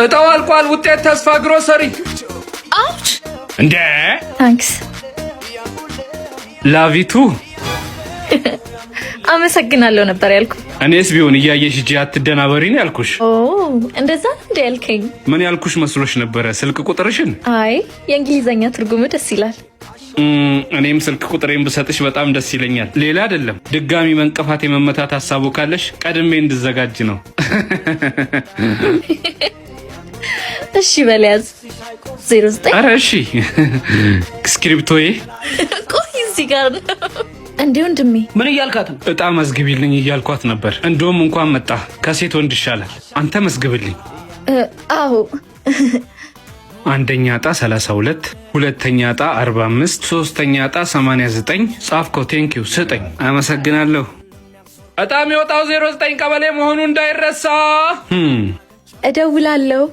እጣው አልቋል። ውጤት ተስፋ ግሮሰሪ። አውች እንዴ! ታንክስ ላቪቱ አመሰግናለሁ ነበር ያልኩ። እኔስ ቢሆን እያየሽ እጂ አትደናበሪ ነው ያልኩሽ። ኦ እንደዛ እንደ ያልከኝ ምን ያልኩሽ መስሎሽ ነበረ? ስልክ ቁጥርሽን? አይ የእንግሊዘኛ ትርጉሙ ደስ ይላል። እኔም ስልክ ቁጥሬን ብሰጥሽ በጣም ደስ ይለኛል። ሌላ አይደለም፣ ድጋሚ መንቀፋት የመመታት ሐሳቡ ካለሽ ቀድሜ እንድዘጋጅ ነው። እሺ በለያዝ 09 አረ እሺ ስክሪፕቶዬ ቆይ እዚህ ጋር ነው እንዴ ወንድሜ? ምን እያልካት ነው? እጣ መዝግቢልኝ እያልኳት ነበር። እንደውም እንኳን መጣ። ከሴት ወንድ ይሻላል። አንተ መዝግብልኝ። አዎ አንደኛ እጣ 32፣ ሁለተኛ እጣ 45፣ ሶስተኛ እጣ 89። ጻፍከው? ቴንኪው ስጠኝ። አመሰግናለሁ። እጣ የሚወጣው 09 ቀበሌ መሆኑ እንዳይረሳ። እደውላለሁ።